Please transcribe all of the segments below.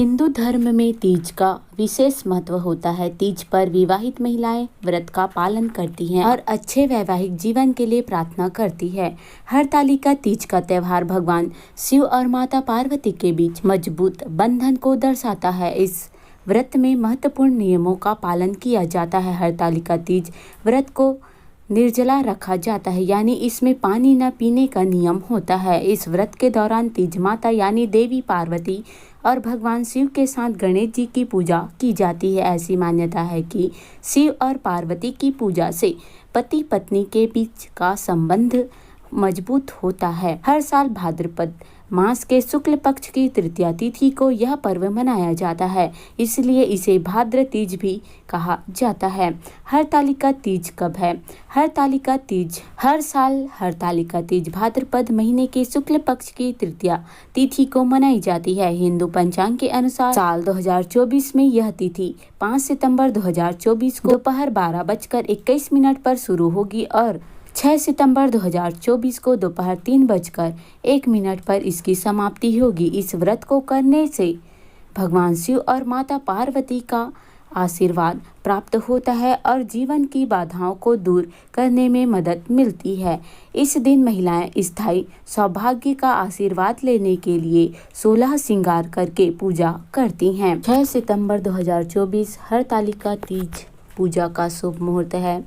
हिंदू धर्म में तीज का विशेष महत्व होता है। तीज पर विवाहित महिलाएं व्रत का पालन करती हैं और अच्छे वैवाहिक जीवन के लिए प्रार्थना करती है। हरतालिका तीज का त्योहार भगवान शिव और माता पार्वती के बीच मजबूत बंधन को दर्शाता है। इस व्रत में महत्वपूर्ण नियमों का पालन किया जाता है। हरतालिका तीज व्रत को निर्जला रखा जाता है, यानी इसमें पानी न पीने का नियम होता है। इस व्रत के दौरान तीज माता यानी देवी पार्वती और भगवान शिव के साथ गणेश जी की पूजा की जाती है। ऐसी मान्यता है कि शिव और पार्वती की पूजा से पति पत्नी के बीच का संबंध मजबूत होता है। हर साल भाद्रपद मास के शुक्ल पक्ष की तृतीया तिथि को यह पर्व मनाया जाता है, इसलिए इसे भाद्र तीज भी कहा जाता है। हरतालिका तीज कब है? हरतालिका तीज हर साल हरतालिका तीज भाद्रपद महीने के शुक्ल पक्ष की तृतीया तिथि को मनाई जाती है। हिंदू पंचांग के अनुसार साल 2024 में यह तिथि 5 सितंबर 2024 को दोपहर 12:21 पर शुरू होगी और 6 सितंबर 2024 को दोपहर 3:01 पर इसकी समाप्ति होगी। इस व्रत को करने से भगवान शिव और माता पार्वती का आशीर्वाद प्राप्त होता है और जीवन की बाधाओं को दूर करने में मदद मिलती है। इस दिन महिलाएं स्थायी सौभाग्य का आशीर्वाद लेने के लिए 16 श्रृंगार करके पूजा करती हैं। 6 सितंबर 2024 हरतालिका तीज पूजा का शुभ मुहूर्त है।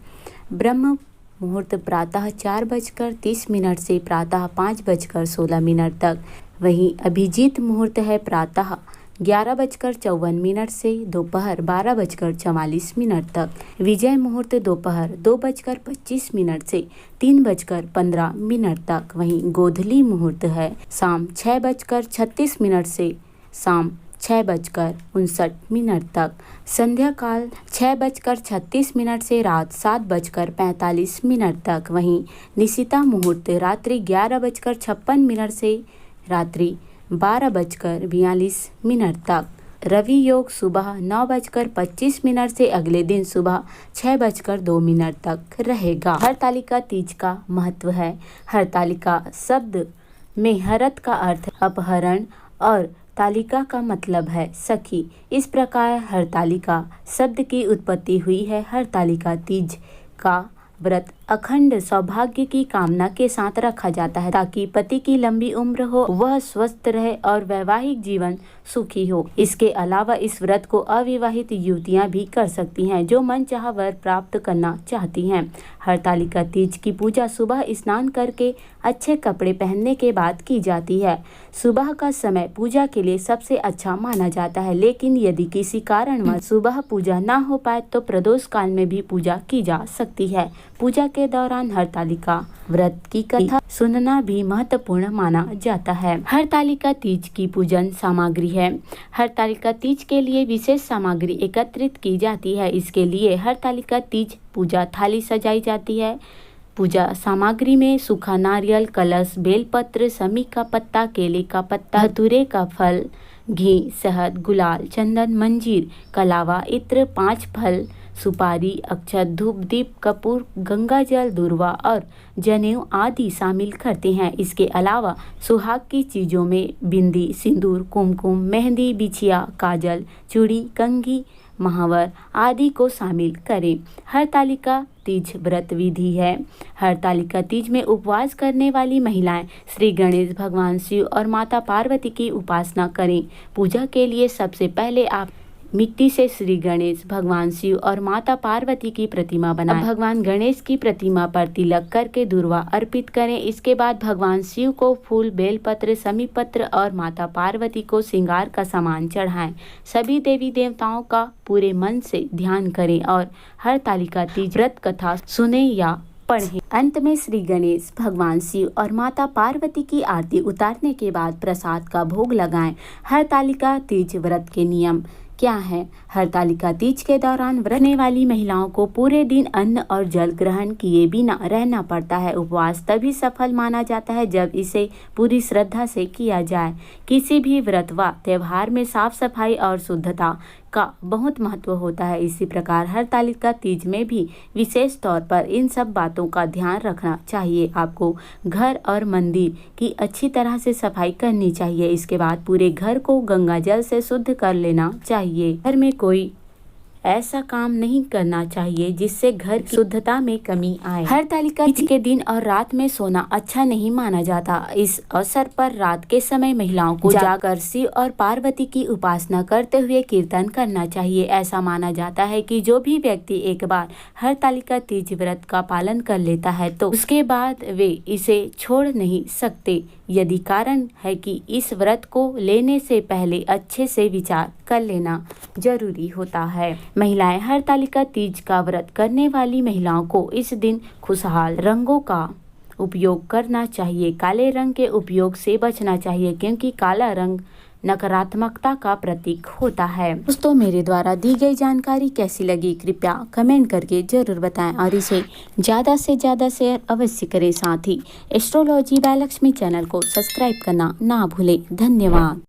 ब्रह्म मुहूर्त प्रातः 4:30 से प्रातः 5:16 तक। वहीं अभिजीत मुहूर्त है प्रातः 11:54 से दोपहर 12:44 तक। विजय मुहूर्त दोपहर 2:25 से 3:15 तक। वहीं गोधली मुहूर्त है शाम 6:36 से शाम 6:59 तक। संध्या काल 6:36 से रात 7:45 तक। वहीं निशिता मुहूर्त रात्रि 11:56 से रात्रि 12:42 तक। रवि योग सुबह 9:25 से अगले दिन सुबह 6:02 तक रहेगा। हरतालिका तीज का महत्व है। हरतालिका शब्द में हरत का अर्थ अपहरण और तालिका का मतलब है सखी। इस प्रकार हरतालिका शब्द की उत्पत्ति हुई है। हरतालिका तीज का व्रत अखंड सौभाग्य की कामना के साथ रखा जाता है ताकि पति की लंबी उम्र हो, वह स्वस्थ रहे और वैवाहिक जीवन सुखी हो। इसके अलावा इस व्रत को अविवाहित युवतियां भी कर सकती हैं जो मनचाहा वर प्राप्त करना चाहती हैं। हरतालिका तीज की पूजा सुबह स्नान करके अच्छे कपड़े पहनने के बाद की जाती है। सुबह का समय पूजा के लिए सबसे अच्छा माना जाता है, लेकिन यदि किसी कारणवश सुबह पूजा ना हो पाए तो प्रदोष काल में भी पूजा की जा सकती है। पूजा के दौरान हरतालिका व्रत की कथा सुनना भी महत्वपूर्ण माना जाता है। हरतालिका तीज की पूजन सामग्री है। हरतालिका तीज के लिए विशेष सामग्री एकत्रित की जाती है। इसके लिए हरतालिका तीज पूजा थाली सजाई जाती है। पूजा सामग्री में सूखा नारियल, कलश, बेलपत्र, समी का पत्ता, केले का पत्ता, धतूरे का फल, घी, शहद, गुलाल, चंदन, मंजीर, कलावा, इत्र, 5 फल, सुपारी, अक्षत, धूप, दीप, कपूर, गंगा जल, दूर्वा और जनेऊ आदि शामिल करते हैं। इसके अलावा सुहाग की चीज़ों में बिंदी, सिंदूर, कुमकुम, मेहंदी, बिछिया, काजल, चूड़ी, कंघी, महावर आदि को शामिल करें। हरतालिका तीज व्रत विधि है। हरतालिका तीज में उपवास करने वाली महिलाएं श्री गणेश भगवान शिव और माता पार्वती की उपासना करें। पूजा के लिए सबसे पहले आप मिट्टी से श्री गणेश भगवान शिव और माता पार्वती की प्रतिमा बनाएं। भगवान गणेश की प्रतिमा पर तिलक करके दूर्वा अर्पित करें। इसके बाद भगवान शिव को फूल, बेलपत्र, समीपत्र और माता पार्वती को श्रृंगार का सामान चढ़ाएं। सभी देवी देवताओं का पूरे मन से ध्यान करें और हरतालिका तीज व्रत कथा सुने या पढ़ें। अंत में श्री गणेश भगवान शिव और माता पार्वती की आरती उतारने के बाद प्रसाद का भोग लगाएं। हरतालिका तीज व्रत के नियम क्या है? हरतालिका तीज के दौरान व्रतने वाली महिलाओं को पूरे दिन अन्न और जल ग्रहण किए बिना रहना पड़ता है। उपवास तभी सफल माना जाता है जब इसे पूरी श्रद्धा से किया जाए। किसी भी व्रत व त्योहार में साफ सफाई और शुद्धता का बहुत महत्व होता है। इसी प्रकार हरतालिका तीज में भी विशेष तौर पर इन सब बातों का ध्यान रखना चाहिए। आपको घर और मंदिर की अच्छी तरह से सफाई करनी चाहिए। इसके बाद पूरे घर को गंगा जल से शुद्ध कर लेना चाहिए। घर में कोई ऐसा काम नहीं करना चाहिए जिससे घर की शुद्धता में कमी आए। हरतालिका तीज के दिन और रात में सोना अच्छा नहीं माना जाता। इस अवसर पर रात के समय महिलाओं को जाकर शिव और पार्वती की उपासना करते हुए कीर्तन करना चाहिए। ऐसा माना जाता है कि जो भी व्यक्ति एक बार हरतालिका तीज व्रत का पालन कर लेता है तो उसके बाद वे इसे छोड़ नहीं सकते। यदि कारण है कि इस व्रत को लेने से पहले अच्छे से विचार कर लेना जरूरी होता है। महिलाएं हरतालिका तीज का व्रत करने वाली महिलाओं को इस दिन खुशहाल रंगों का उपयोग करना चाहिए। काले रंग के उपयोग से बचना चाहिए क्योंकि काला रंग नकारात्मकता का प्रतीक होता है। दोस्तों, मेरे द्वारा दी गई जानकारी कैसी लगी कृपया कमेंट करके जरूर बताएं और इसे ज़्यादा से ज़्यादा शेयर अवश्य करें। साथ ही एस्ट्रोलॉजी बाय लक्ष्मी चैनल को सब्सक्राइब करना ना भूलें। धन्यवाद।